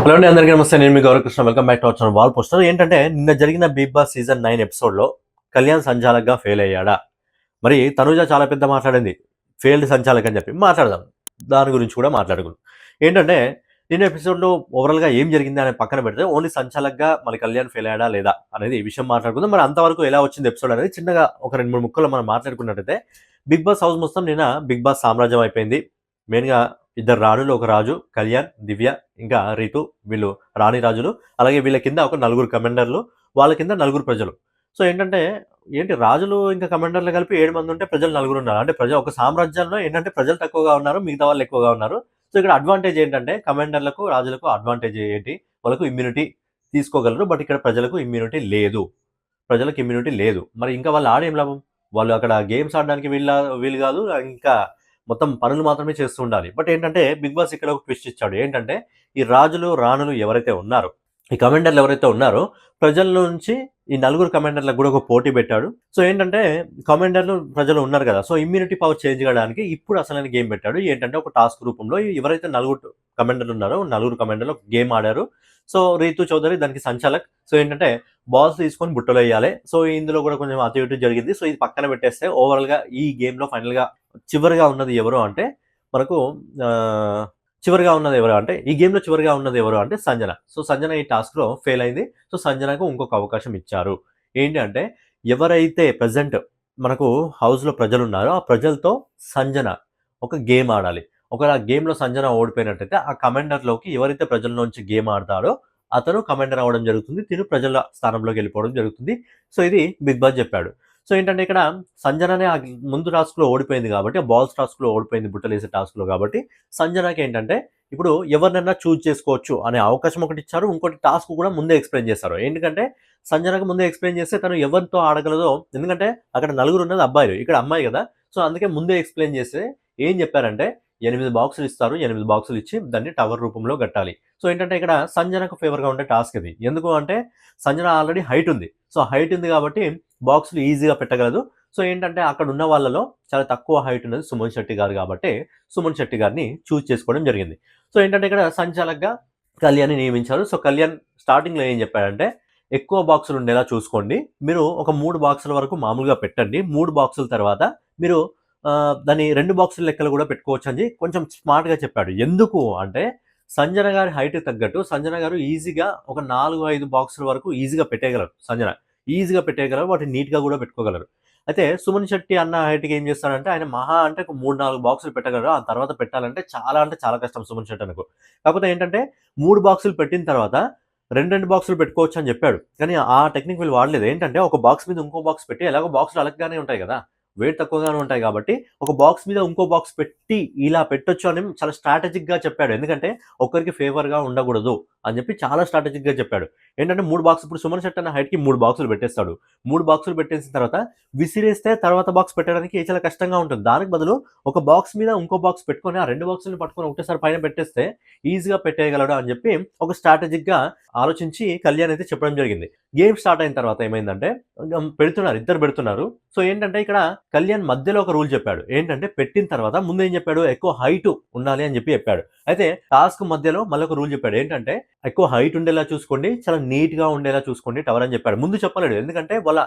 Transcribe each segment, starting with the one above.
Hello అండి, అందరికీ నమస్తే. నేను మీ Gauravakrishna. Welcome back to our channel wall poster. ఏంటంటే నిన్న జరిగిన బిగ్ బాస్ సీజన్ 9 ఎపిసోడ్లో కళ్యాణ్ సంచాలక్గా ఫెయిల్ అయ్యాడా? మరి తనుజ చాలా పెద్ద మాట్లాడింది ఫెయిల్డ్ సంచాలక్ అని చెప్పి. మాట్లాడదాం, దాని గురించి కూడా మాట్లాడుకుందాం. ఏంటంటే నిన్న ఎపిసోడ్లో ఓవరాల్గా ఏం జరిగింది అనే పక్కన పెడితే ఓన్లీ సంచాలక్గా మరి కళ్యాణ్ ఫెయిల్ అయ్యాడా లేదా అనేది ఈ విషయం మాట్లాడుకుందాం. మరి అంతవరకు ఎలా వచ్చింది ఎపిసోడ్ అనేది చిన్నగా ఒక 2-3 ముక్కలు మనం మాట్లాడుకున్నట్టయితే, బిగ్ బాస్ హౌస్ మొత్తం నిన్న బిగ్ బాస్ సామ్రాజ్యం అయిపోయింది. మెయిన్గా ఇద్దరు రాణులు, ఒక రాజు, కళ్యాణ్, దివ్య, ఇంకా రితు, వీళ్ళు రాణి రాజులు. అలాగే వీళ్ళ కింద ఒక 4 కమాండర్లు, వాళ్ళ కింద 4 ప్రజలు. సో ఏంటంటే రాజులు ఇంకా కమాండర్లు కలిపి 7 మంది ఉంటే ప్రజలు 4 ఉన్నారు. అంటే ఒక సామ్రాజ్యంలో ఏంటంటే ప్రజలు తక్కువగా ఉన్నారు, మిగతా వాళ్ళు ఎక్కువగా ఉన్నారు. సో ఇక్కడ అడ్వాంటేజ్ ఏంటంటే కమాండర్లకు, రాజులకు అడ్వాంటేజ్ ఏంటి, వాళ్ళకు ఇమ్యూనిటీ తీసుకోగలరు. బట్ ఇక్కడ ప్రజలకు ఇమ్యూనిటీ లేదు. ప్రజలకు ఇమ్యూనిటీ లేదు. మరి ఇంకా వాళ్ళు ఆడేం లాభం? వాళ్ళు అక్కడ గేమ్స్ ఆడడానికి వీలు కాదు. ఇంకా మొత్తం పనులు మాత్రమే చేస్తూ ఉండాలి. బట్ ఏంటంటే బిగ్ బాస్ ఇక్కడ ఒక ట్విస్ట్ ఇచ్చాడు. ఏంటంటే ఈ రాజులు, రాణులు ఎవరైతే ఉన్నారో, ఈ కమాండర్లు ఎవరైతే ఉన్నారో, ప్రజల నుంచి ఈ 4 కమాండర్లకు కూడా ఒక పోటీ పెట్టాడు. సో ఏంటంటే కమాండర్లు, ప్రజలు ఉన్నారు కదా, సో ఇమ్యూనిటీ పవర్ చేంజ్ చేయడానికి ఇప్పుడు అసలైన గేమ్ పెట్టాడు. ఏంటంటే ఒక టాస్క్ రూపంలో ఎవరైతే 4 కమాండర్లు ఉన్నారో 4 కమాండర్లు గేమ్ ఆడారు. సో రీతు చౌదరి దానికి సంచాలక్. సో ఏంటంటే బాల్స్ తీసుకొని బుట్టలో వేయాలి. సో ఇందులో కూడా కొంచెం అటు ఇటు జరిగింది. సో ఇది పక్కన పెట్టేస్తే ఓవరాల్గా ఈ గేమ్లో ఫైనల్గా చివరిగా ఉన్నది ఎవరు అంటే మనకు ఈ గేమ్లో చివరిగా ఉన్నది ఎవరు అంటే సంజన. సో సంజన ఈ టాస్క్లో ఫెయిల్ అయింది. సో సంజనకు ఇంకొక అవకాశం ఇచ్చారు. ఏంటి అంటే ఎవరైతే ప్రజెంట్ మనకు హౌస్లో ప్రజలు ఉన్నారో ఆ ప్రజలతో సంజన ఒక గేమ్ ఆడాలి. ఒకవేళ ఆ గేమ్లో సంజన ఓడిపోయినట్టయితే ఆ కమాండర్లోకి ఎవరైతే ప్రజల నుంచి గేమ్ ఆడతాడో అతను కమాండర్ అవ్వడం జరుగుతుంది. తిను ప్రజల స్థానంలోకి వెళ్ళిపోవడం జరుగుతుంది. సో ఇది బిగ్ బాస్ చెప్పాడు. సో ఏంటంటే ఇక్కడ సంజననే ఆ ముందు టాస్క్లో ఓడిపోయింది కాబట్టి, బాల్స్ టాస్క్లో ఓడిపోయింది, బుట్టలేసే టాస్క్లో కాబట్టి సంజనకి ఏంటంటే ఇప్పుడు ఎవరినైనా చూజ్ చేసుకోవచ్చు అనే అవకాశం ఒకటి ఇచ్చారు. ఇంకోటి టాస్క్ కూడా ముందే ఎక్స్ప్లెయిన్ చేస్తారు. ఎందుకంటే సంజనకు ముందే ఎక్స్ప్లెయిన్ చేస్తే తను ఎవరితో ఆడగలదో, ఎందుకంటే అక్కడ 4 ఉన్నది అబ్బాయిలు, ఇక్కడ అమ్మాయి కదా. సో అందుకే ముందే ఎక్స్ప్లెయిన్ చేస్తే ఏం చెప్పారంటే 8 బాక్సులు ఇస్తారు. 8 బాక్సులు ఇచ్చి దాన్ని టవర్ రూపంలో కట్టాలి. సో ఏంటంటే ఇక్కడ సంజనకు ఫేవర్గా ఉండే టాస్క్ ఇది. ఎందుకు అంటే సంజన ఆల్రెడీ హైట్ ఉంది. సో హైట్ ఉంది కాబట్టి బాక్సులు ఈజీగా పెట్టగలదు. సో ఏంటంటే అక్కడ ఉన్న వాళ్ళలో చాలా తక్కువ హైట్ ఉన్నది సుమన్ శెట్టి గారు కాబట్టి సుమన్ శెట్టి గారిని చూజ్ చేసుకోవడం జరిగింది. సో ఏంటంటే ఇక్కడ సంచాలక్గా కళ్యాణ్ని నియమించారు. సో కళ్యాణ్ స్టార్టింగ్లో ఏం చెప్పాడంటే ఎక్కువ బాక్సులు ఉండేలా చూసుకోండి, మీరు ఒక 3 బాక్సుల వరకు మామూలుగా పెట్టండి. 3 బాక్సుల తర్వాత మీరు దాన్ని 2 బాక్సుల లెక్కలు కూడా పెట్టుకోవచ్చు అని కొంచెం స్మార్ట్గా చెప్పాడు. ఎందుకు అంటే సంజన గారి హైట్ తగ్గట్టు సంజన గారు ఈజీగా ఒక 4-5 బాక్సుల వరకు ఈజీగా పెట్టేయగలరు. సంజన ఈజీగా పెట్టేయగలరు, వాటిని నీట్గా కూడా పెట్టుకోగలరు. అయితే సుమన్ శెట్టి అన్న హైట్కి ఏం చేస్తాడంటే ఆయన మహా అంటే ఒక 3-4 బాక్సులు పెట్టగలరు. ఆ తర్వాత పెట్టాలంటే చాలా కష్టం సుమన్ శెట్టి అనకు. కాకపోతే ఏంటంటే 3 బాక్సులు పెట్టిన తర్వాత 2 బాక్సులు పెట్టుకోవచ్చు అని చెప్పాడు. కానీ ఆ టెక్నిక్ వీళ్ళు వాడలేదు. ఏంటంటే ఒక బాక్స్ మీద ఇంకో బాక్స్ పెట్టి, ఎలాగో బాక్సులు అలగ్గానే ఉంటాయి కదా, వెయిట్ తక్కువగానే ఉంటాయి కాబట్టి ఒక బాక్స్ మీద ఇంకో బాక్స్ పెట్టి ఇలా పెట్టొచ్చు అని చాలా స్ట్రాటజిక్గా చెప్పాడు. ఎందుకంటే ఒకరికి ఫేవర్గా ఉండకూడదు అని చెప్పి చాలా స్ట్రాటజిక్గా చెప్పాడు. ఏంటంటే 3 బాక్స్, ఇప్పుడు సుమన్ శెట్టి అన్న హైట్కి 3 బాక్సులు పెట్టేస్తాడు. 3 బాక్సులు పెట్టేసిన తర్వాత విసిరేస్తే తర్వాత బాక్స్ పెట్టడానికి చాలా కష్టంగా ఉంటుంది. దానికి బదులు ఒక బాక్స్ మీద ఇంకో బాక్స్ పెట్టుకొని ఆ 2 బాక్సులను పట్టుకొని ఒకటేసారి పైన పెట్టేస్తే ఈజీగా పెట్టేయగలడు అని చెప్పి ఒక స్ట్రాటజిక్గా ఆలోచించి కళ్యాణ్ అయితే చెప్పడం జరిగింది. గేమ్ స్టార్ట్ అయిన తర్వాత ఏమైందంటే ఇద్దరు పెడుతున్నారు. సో ఏంటంటే ఇక్కడ కళ్యాణ్ మధ్యలో ఒక రూల్ చెప్పాడు. ఏంటంటే పెట్టిన తర్వాత ముందు ఏం చెప్పాడు, ఎక్కువ హైట్ ఉండాలి అని చెప్పాడు. అయితే టాస్క్ మధ్యలో మళ్ళీ ఒక రూల్ చెప్పాడు. ఏంటంటే ఎక్కువ హైట్ ఉండేలా చూసుకోండి, చాలా నీట్ గా ఉండేలా చూసుకోండి టవర్ అని చెప్పాడు. ముందు చెప్పలేడు, ఎందుకంటే వాళ్ళ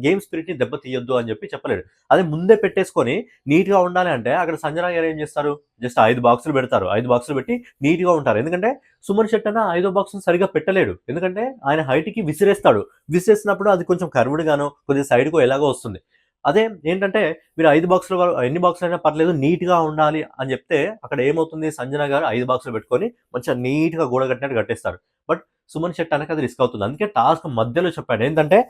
గేమ్ స్పిరిట్ ని దెబ్బతీయొద్దు అని చెప్పలేడు. అదే ముందే పెట్టేసుకొని నీట్ గా ఉండాలి అంటే అక్కడ సంజన గారు ఏం చేస్తారు, జస్ట్ 5 బాక్సులు పెడతారు. 5 బాక్సులు పెట్టి నీట్ గా ఉంటారు. ఎందుకంటే సుమన్ శెట్టి అన్న 5వ బాక్స్ సరిగా పెట్టలేడు. ఎందుకంటే ఆయన హైట్ కి విసిరేసినప్పుడు అది కొంచెం కర్వ్డ్ గానో కొద్దిగా సైడ్ కు ఎలాగో వస్తుంది. అదే ఏంటంటే మీరు 5 బాక్సుల వరకు ఎన్ని బాక్సులు అయినా పర్లేదు, నీట్గా ఉండాలి అని చెప్తే అక్కడ ఏమవుతుంది, సంజన గారు 5 బాక్సులు పెట్టుకొని మంచిగా నీట్గా గోడ కట్టినట్టు కట్టేస్తారు. బట్ సుమన్ శెట్టి అనక అది రిస్క్ అవుతుంది. అందుకే టాస్క్ మధ్యలో చెప్పాడు. ఏంటంటే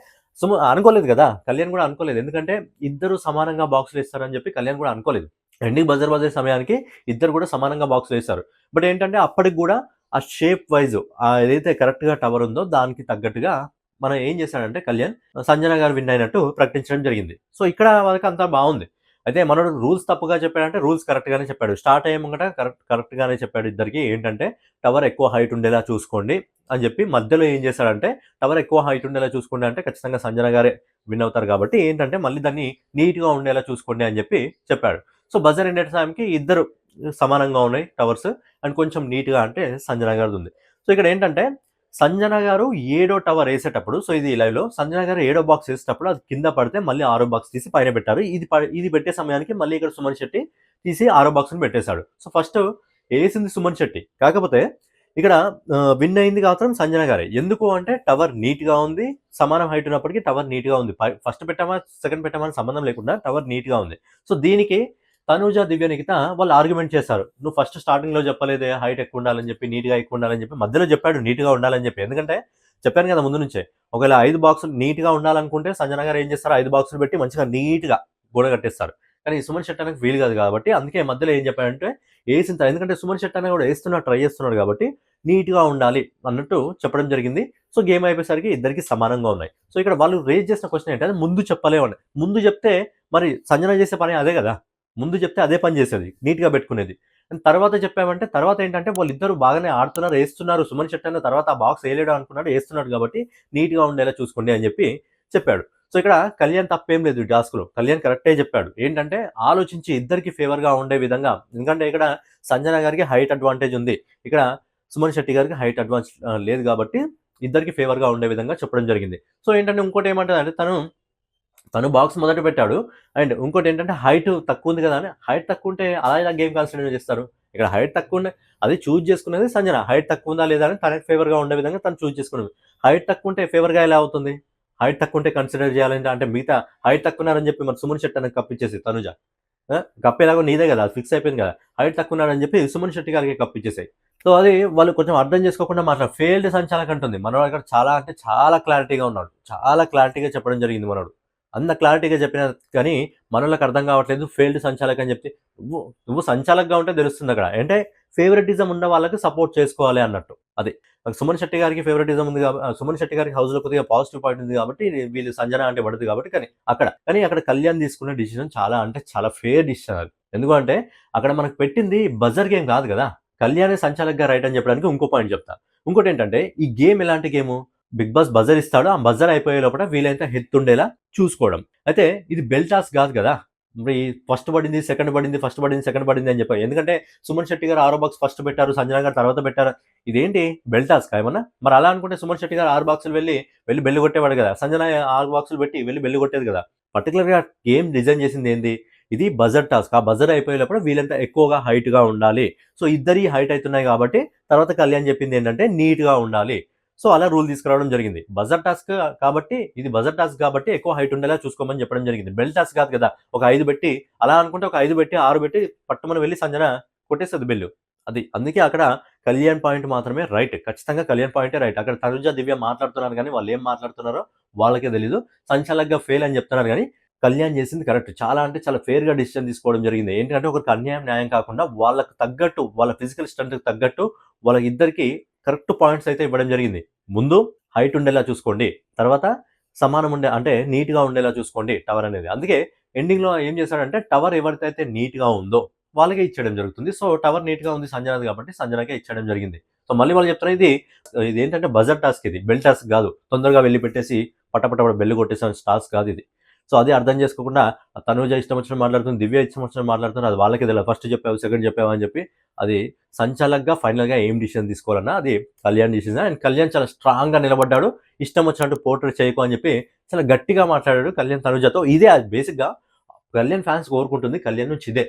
అనుకోలేదు కదా, కళ్యాణ్ కూడా అనుకోలేదు. ఎందుకంటే ఇద్దరు సమానంగా బాక్సులు వేస్తారని చెప్పి కళ్యాణ్ కూడా అనుకోలేదు. ఎండింగ్ బజర్ సమయానికి ఇద్దరు కూడా సమానంగా బాక్సులు వేస్తారు. బట్ ఏంటంటే అప్పటికి కూడా ఆ షేప్ వైజ్ ఏదైతే కరెక్ట్గా టవర్ ఉందో దానికి తగ్గట్టుగా మనం ఏం చేశాడంటే కళ్యాణ్ సంజన గారు విన్ అయినట్టు ప్రకటించడం జరిగింది. సో ఇక్కడ వరకు అంతా బాగుంది. అయితే మనోడు రూల్స్ తప్పుగా చెప్పాడంటే రూల్స్ కరెక్ట్గానే చెప్పాడు. స్టార్ట్ అయ్యే ముంగట కరెక్ట్గానే చెప్పాడు ఇద్దరికి. ఏంటంటే టవర్ ఎక్కువ హైట్ ఉండేలా చూసుకోండి అని చెప్పి మధ్యలో ఏం చేశాడంటే టవర్ ఎక్కువ హైట్ ఉండేలా చూసుకోండి అంటే ఖచ్చితంగా సంజన గారే విన్ అవుతారు కాబట్టి ఏంటంటే మళ్ళీ దాన్ని నీట్గా ఉండేలా చూసుకోండి అని చెప్పాడు. సో బజర్ ఎండే టైంకి ఇద్దరు సమానంగా ఉన్నాయి టవర్స్, అండ్ కొంచెం నీట్గా అంటే సంజన గారిది ఉంది. సో ఇక్కడ ఏంటంటే సంజన గారు 7వ టవర్ ఏసేటప్పుడు, సో ఇది లైవ్‌లో సంజన గారు 7వ బాక్స్ ఏసేటప్పుడు అది కింద పడితే మళ్ళీ 6వ బాక్స్ తీసి పైన పెట్టారు. ఇది పెట్టే సమయానికి మళ్ళీ ఇక్కడ సుమన్ శెట్టి తీసి 6వ బాక్స్‌ని పెట్టేశాడు. సో ఫస్ట్ ఏసింది సుమన్ శెట్టి. కాకపోతే ఇక్కడ విన్ అయింది మాత్రం సంజన గారే. ఎందుకు అంటే టవర్ నీట్‌గా ఉంది. సమానం హైట్ ఉన్నప్పటికీ టవర్ నీట్‌గా ఉంది. ఫస్ట్ పెట్టామా, సెకండ్ పెట్టామా అని సంబంధం లేకుండా టవర్ నీట్‌గా ఉంది. సో దీనికి తనూజ, దివ్య, నిఖిత వాళ్ళు ఆర్గ్యుమెంట్ చేశారు. నువ్వు ఫస్ట్ స్టార్టింగ్‌లో చెప్పలేదే హైట్ ఎక్కువ ఉండాలని చెప్పి, నీట్‌గా ఎక్కువ ఉండాలని చెప్పి. మధ్యలో చెప్పాడు నీట్‌గా ఉండాలని చెప్పి. ఎందుకంటే చెప్పాను కదా ముందు నుంచే. ఒకవేళ 5 బాక్సులు నీట్‌గా ఉండాలనుకుంటే సంజన గారు ఏం చేస్తారు, 5 బాక్సులు పెట్టి మంచిగా నీట్‌గా గోడ కట్టేస్తారు. కానీ సుమన్ శెట్టి అన్నకి వీలు కాదు కాబట్టి అందుకే మధ్యలో ఏం చెప్పాడంటే ఏసిన ఎందుకంటే సుమన్ శెట్టి అన్న కూడా ఏస్తున్నాడు, ట్రై చేస్తున్నాడు కాబట్టి నీట్‌గా ఉండాలి అన్నట్టు చెప్పడం జరిగింది. సో గేమ్ అయిపోయేసరికి ఇద్దరికి సమానంగా ఉన్నాయి. సో ఇక్కడ వాళ్ళు రేజ్ చేసిన క్వెషన్ ఏంటంటే ముందు చెప్పలేమని. ముందు చెప్తే మరి సంజన చేసే పని అదే కదా! ముందు చెప్తే అదే పని చేసేది. నీట్‌గా పెట్టుకునేది. తర్వాత చెప్పామంటే తర్వాత ఏంటంటే వాళ్ళిద్దరూ బాగానే ఆడుతున్నారు, ఏస్తున్నారు. సుమన్ శెట్టి అన్న తర్వాత ఆ బాక్స్ ఏయలేడు అనుకున్నాడు, ఏస్తున్నాడు కాబట్టి నీట్‌గా ఉండేలా చూసుకోండి అని చెప్పి చెప్పాడు. సో ఇక్కడ కళ్యాణ్ తప్పేం లేదు ఈ టాస్క్‌లో. కళ్యాణ్ కరెక్టే చెప్పాడు. ఏంటంటే ఆలోచించి ఇద్దరికి ఫేవర్‌గా ఉండే విధంగా, ఎందుకంటే ఇక్కడ సంజన గారికి హైట్ అడ్వాంటేజ్ ఉంది. ఇక్కడ సుమన్ శెట్టి గారికి హైట్ అడ్వాన్స్ లేదు కాబట్టి ఇద్దరికి ఫేవర్‌గా ఉండే విధంగా చెప్పడం జరిగింది. సో ఏంటంటే ఇంకోటి ఏమంటదంటే తను బాక్స్ మొదట పెట్టాడు. అండ్ ఇంకోటి ఏంటంటే హైట్ తక్కువ ఉంది కదా అని, హైట్ తక్కువ ఉంటే అలా ఎలా గేమ్ కన్సిడర్ చేస్తారు? ఇక్కడ హైట్ తక్కువ ఉండే అది చూజ్ చేసుకునేది సంజన. హైట్ తక్కువ ఉందా లేదా అని తనకి ఫేవర్‌గా ఉండే విధంగా తను చూజ్ చేసుకున్నది. హైట్ తక్కువ ఉంటే ఫేవర్‌గా ఎలా అవుతుంది? హైట్ తక్కువ ఉంటే కన్సిడర్ చేయాలంటే అంటే మిగతా హైట్ తక్కువ ఉన్నారని చెప్పి మరి సుమన్ శెట్టి అన్నకి కప్పిచ్చేసి తనుజ. కప్ ఎలాగో నీదే కదా! అది ఫిక్స్ అయిపోయింది కదా! హైట్ తక్కువ ఉన్నాడని చెప్పి సుమన్ శెట్టి గారికి కప్పిచ్చేసాయి. సో అది వాళ్ళు కొంచెం అర్థం చేసుకోకుండా ఫెయిల్డ్ సంచాలక్ అంటుంది. మనోడు అక్కడ చాలా అంటే చాలా క్లారిటీగా ఉన్నాడు. చాలా క్లారిటీగా చెప్పడం జరిగింది మనోడు. అంత క్లారిటీగా చెప్పినా కానీ మనోళ్ళకి అర్థం కావట్లేదు. ఫెయిల్డ్ సంచాలక్ అని చెప్తే నువ్వు సంచాలక్‌గా ఉంటే తెలుస్తుందక్కడ. అంటే ఫేవరెటిజం ఉన్న వాళ్ళకి సపోర్ట్ చేసుకోవాలి అన్నట్టు. అది. సుమన్ శెట్టి గారికి ఫేవరెటిజం ఉంది సుమన్ శెట్టి గారికి హౌస్‌లో కొద్దిగా పాజిటివ్ పాయింట్ ఉంది కాబట్టి వీళ్ళు సంజన అంటే పడదు కాబట్టి కానీ అక్కడ కళ్యాణ్ తీసుకున్న డిసిషన్ చాలా అంటే చాలా ఫెయిర్ డిసిషన్ అది. ఎందుకంటే అక్కడ మనకు పెట్టింది బజర్ గేమ్ కాదు కదా! కళ్యాణే సంచాలక్‌గా రైట్ అని చెప్పడానికి ఇంకో పాయింట్ చెప్తా. ఇంకోటేంటంటే ఈ గేమ్ ఎలాంటి గేము? బిగ్ బాస్ బజర్ ఇస్తాడు. ఆ బజర్ అయిపోయే లోపల వీలైనంత ఎత్తుండేలా చూసుకోవడం. అయితే ఇది బెల్ టాస్క్ కాదు కదా! మరి ఫస్ట్ పడింది, సెకండ్ పడింది, ఫస్ట్ పడింది, సెకండ్ పడింది అని చెప్పారు. ఎందుకంటే సుమన్ శెట్టి గారు 6 బాక్స్ ఫస్ట్ పెట్టారు, సంజన గారు తర్వాత పెట్టారు. ఇదేంటి బెల్ టాస్కా ఏమన్నా? మరి అలా అనుకుంటే సుమన్ శెట్టి గారు 6 బాక్సులు వెళ్లి బెల్ కొట్టేవాడు కదా! సంజన 6 బాక్సులు పెట్టి వెళ్లి బెల్ కొట్టేది కదా! పర్టిక్యులర్‌గా గేమ్ డిజైన్ చేసింది ఏంది? ఇది బజర్ టాస్క్. ఆ బజర్ అయిపోయేటప్పుడు వీళ్ళంతా ఎక్కువగా హైట్‌గా ఉండాలి. సో ఇద్దరి హైట్ అయితున్నాయి కాబట్టి తర్వాత కళ్యాణ్ చెప్పింది ఏంటంటే నీట్‌గా ఉండాలి. సో అలా రూల్ తీసుకురావడం జరిగింది. బజర్ టాస్క్ కాబట్టి ఇది బజర్ టాస్క్ కాబట్టి ఎక్కువ హైట్ ఉండేలా చూసుకోమని చెప్పడం జరిగింది. బెల్ టాస్క్ కాదు కదా! ఒక 5 పెట్టి అలా అనుకుంటే ఒక 5 పెట్టి, 6 పెట్టి పట్టుమని వెళ్లి సంజన కొట్టేస్తది బెల్లు. అది. అందుకే అక్కడ కళ్యాణ్ పాయింట్ మాత్రమే రైట్. ఖచ్చితంగా కళ్యాణ్ పాయింటే రైట్. అక్కడ తనుజ, దివ్య మాట్లాడుతున్నారు గానీ వాళ్ళేం మాట్లాడుతున్నారో వాళ్ళకే తెలీదు. సంచాలక్‌గా ఫెయిల్ అని చెప్తున్నారు గానీ కళ్యాణ్ చేసింది కరెక్ట్. చాలా అంటే చాలా ఫెయిర్‌గా డెసిషన్ తీసుకోవడం జరిగింది. ఏంటంటే ఒకరికి అన్యాయం, న్యాయం కాకుండా వాళ్ళకి తగ్గట్టు, వాళ్ళ ఫిజికల్ స్ట్రెంగ్త్‌కి తగ్గట్టు వాళ్ళకిద్దరికీ కరెక్ట్ పాయింట్స్ అయితే ఇవ్వడం జరిగింది. ముందు హైట్ ఉండేలా చూసుకోండి. తర్వాత సమానం అంటే నీట్‌గా ఉండేలా చూసుకోండి టవర్ అనేది. అందుకే ఎండింగ్‌లో ఏం చేశాడంటే టవర్ ఎవరికైతే నీట్‌గా ఉందో వాళ్ళకే ఇచ్చేయడం జరుగుతుంది. సో టవర్ నీట్‌గా ఉంది సంజనది కాబట్టి సంజనకే ఇచ్చేయడం జరిగింది. సో మళ్ళీ వాళ్ళు చెప్తున్నారు ఇదేంటంటే బజర్ టాస్క్ ఇది. బెల్ టాస్క్ కాదు. తొందరగా వెళ్లి పెట్టేసి పట బెల్ కొట్టేసే టాస్క్ కాదు ఇది. సో అది అర్థం చేసుకోకుండా తనూజ ఇష్టం వచ్చినట్టు మాట్లాడుతుంది, దివ్య ఇష్టం వచ్చినట్టు మాట్లాడుతుంది. అది వాళ్ళకే తెలియదు. ఫస్ట్ చెప్పావు, సెకండ్ చెప్పావు అని చెప్పి అది సంచాలక్‌గా ఫైనల్‌గా ఏం డిసిషన్ తీసుకోవాలన్నా అది కళ్యాణ్ డిసిషన్. అండ్ కళ్యాణ్ చాలా స్ట్రాంగ్‌గా నిలబడ్డాడు. ఇష్టం వచ్చినట్టు పోర్ట్రేట్ చేయకు అని చెప్పి చాలా గట్టిగా మాట్లాడాడు కళ్యాణ్ తనుజతో. ఇదే బేసిక్‌గా కళ్యాణ్ ఫ్యాన్స్ కోరుకుంటుంది కళ్యాణ్ నుంచి ఇదే.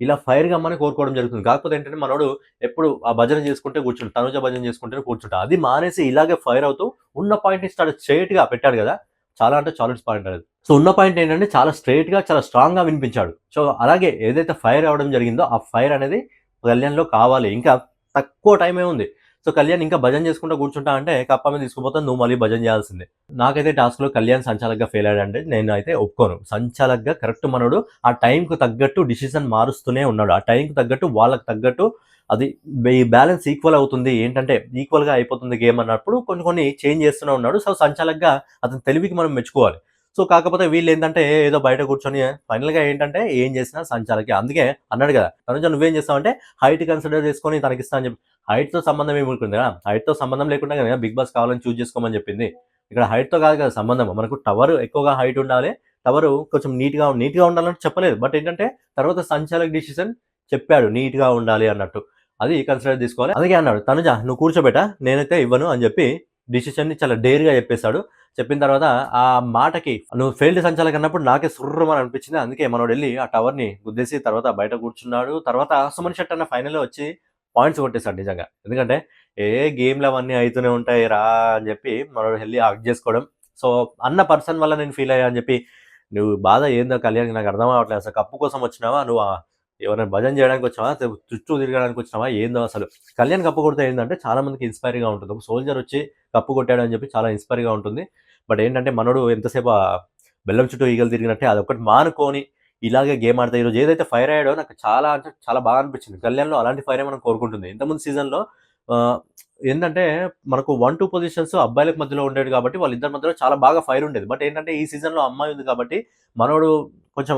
ఇలా ఫైర్ కమ్మని కోరుకోవడం జరుగుతుంది. కాకపోతే ఏంటంటే మనోడు ఎప్పుడు ఆ భజన చేసుకుంటే కూర్చుంటాడు. తనుజ భజన చేసుకుంటేనే కూర్చుంటాడు. అది మానేసి ఇలాగే ఫైర్ అవుతూ ఉన్న పాయింట్‌ని స్ట్రెయిట్‌గా పెట్టాడు కదా! చాలా అంటే చాలా పాయింట్ అనేది. సో ఉన్న పాయింట్ ఏంటంటే చాలా స్ట్రెయిట్‌గా, చాలా స్ట్రాంగ్‌గా వినిపించాడు. సో అలాగే ఏదైతే ఫైర్ అవ్వడం జరిగిందో ఆ ఫైర్ అనేది కళ్యాణ్‌లో కావాలి. ఇంకా తక్కువ టైమే ఉంది. సో కళ్యాణ్ ఇంకా భజన చేసుకుంటూ కూర్చుంటా అంటే కప్ప మీద తీసుకుపోతాను, నువ్వు మళ్ళీ భజన చేయాల్సిందే. నాకైతే టాస్క్‌లో కళ్యాణ్ సంచాలక్‌గా ఫెయిల్ అయ్యాడంటే నేనైతే ఒప్పుకోను. సంచాలక్‌గా కరెక్ట్ మనోడు ఆ టైంకి తగ్గట్టు డిసిషన్ మారుస్తూనే ఉన్నాడు. ఆ టైంకి తగ్గట్టు వాళ్ళకి తగ్గట్టు అది ఈ బ్యాలెన్స్ ఈక్వల్ అవుతుంది. ఏంటంటే ఈక్వల్‌గా అయిపోతుంది గేమ్ అన్నప్పుడు కొన్ని చేంజ్ చేస్తూనే ఉన్నాడు. సో సంచాలక్‌గా అతని తెలివికి మనం మెచ్చుకోవాలి. సో కాకపోతే వీళ్ళేంటంటే ఏదో బయట కూర్చొని ఫైనల్‌గా ఏంటంటే ఏం చేసినా సంచాలకే. అందుకే అన్నాడు కదా! తనుజ నువ్వేం చేస్తావంటే హైట్ కన్సిడర్ చేసుకొని తనకిస్తా అని చెప్పి. హైట్‌తో సంబంధం ఏముంటుంది కదా! హైట్‌తో సంబంధం లేకుండా కదా బిగ్ బాస్ కావాలని చూజ్ చేసుకోమని చెప్పింది. ఇక్కడ హైట్‌తో కాదు కదా సంబంధం. మనకు టవర్ ఎక్కువగా హైట్ ఉండాలి. టవర్ కొంచెం నీట్‌గా ఉండాలని చెప్పలేదు. బట్ ఏంటంటే తర్వాత సంచాలక్ డిసిషన్ చెప్పాడు నీట్‌గా ఉండాలి అన్నట్టు. అది కన్సిడర్ తీసుకోవాలి. అందుకే అన్నాడు, తనుజ నువ్వు కూర్చోబెట్ట, నేనైతే ఇవ్వను అని చెప్పి డిసిషన్ని చాలా డేర్‌గా చెప్పేశాడు. చెప్పిన తర్వాత ఆ మాటకి నువ్వు ఫెయిల్డ్ సంచాలక్ అన్నప్పుడు నాకే సుర్రుమని అనిపించింది. అందుకే మనోడెళ్ళి ఆ టవర్‌ని గుద్దేసి తర్వాత బయట కూర్చున్నాడు. తర్వాత సుమన్ శెట్టి అన్న ఫైనల్‌లో వచ్చి పాయింట్స్ కొట్టేశాడు నిజంగా. ఎందుకంటే గేమ్‌లు అవన్నీ అయితూనే ఉంటాయి రా అని చెప్పి మనోడు ఎళ్లి హగ్ చేసుకోవడం. సో అన్న పర్సన్ వల్ల నేను ఫీల్ అయ్యా అని చెప్పి, నువ్వు బాధ ఏందో కళ్యాణ్ నాకు అర్థం అవ్వట్లేదు. అసలు కప్పు కోసం వచ్చినావా? నువ్వు ఎవరైనా భజన చేయడానికి వచ్చావా? చుట్టూ తిరగడానికి వచ్చినావా? ఏందో అసలు. కళ్యాణ్ కప్పు కొడితే ఏంటంటే చాలా మందికి ఇన్స్పైర్‌గా ఉంటుంది. ఒక సోల్జర్ వచ్చి కప్పు కొట్టాడు అని చెప్పి చాలా ఇన్స్పైర్‌గా ఉంటుంది. బట్ ఏంటంటే మనోడు ఎంతసేపు బెల్లం చుట్టూ ఈగలు తిరిగినట్టే అదొక్కటి మానుకొని ఇలాగే గేమ్ ఆడితే ఈరోజు ఏదైతే ఫైర్ అయ్యాడో నాకు చాలా అంటే చాలా బాగా అనిపించింది. కళ్యాణ్‌లో అలాంటి ఫైరే మనం కోరుకుంటుంది. ఇంతకుముందు సీజన్‌లో ఆహ్, ఏంటంటే మనకు 1, 2 పొజిషన్స్ అబ్బాయిలకు మధ్యలో ఉండేది కాబట్టి వాళ్ళిద్దరి మధ్యలో చాలా బాగా ఫైర్ ఉండేది. బట్ ఏంటంటే ఈ సీజన్‌లో అమ్మాయి ఉంది కాబట్టి మనోడు కొంచెం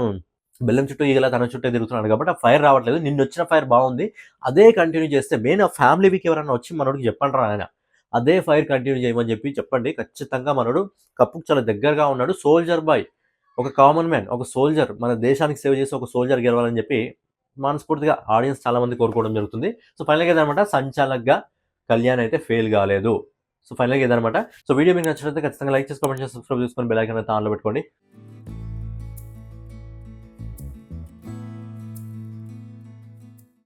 బెల్లం చుట్టూ ఈగలా తన చుట్టే తిరుగుతున్నాడు కాబట్టి ఆ ఫైర్ రావట్లేదు. నిన్నొచ్చిన ఫైర్ బాగుంది. అదే కంటిన్యూ చేస్తే మెయిన్ ఆ ఫ్యామిలీ వీక్ ఎవరైనా వచ్చి మనోడికి చెప్పండిరా నాయన. అదే ఫైర్ కంటిన్యూ చేయమని చెప్పి చెప్పండి. ఖచ్చితంగా మనోడు కప్పుకు చాలా దగ్గరగా ఉన్నాడు. Soldier bye. ఒక కామన్ మ్యాన్, ఒక సోల్జర్ మన దేశానికి సేవ చేసి ఒక సోల్జర్ గెలవాలని చెప్పి మనస్ఫూర్తిగా ఆడియన్స్ చాలా మంది కోరుకోవడం జరుగుతుంది. సో ఫైనల్‌గా ఇదనమాట, సంచాలక్‌గా కళ్యాణ్ అయితే ఫెయిల్ కాలేదు. సో ఫైనల్‌గా ఇదనమాట. సో వీడియో మీకు నచ్చినట్లయితే ఖచ్చితంగా లైక్ చేసి, కామెంట్ చేసి, సబ్స్క్రైబ్ చేసుకొని బెల్ ఐకాన్ అయితే ఆన్‌లో పెట్టుకోండి.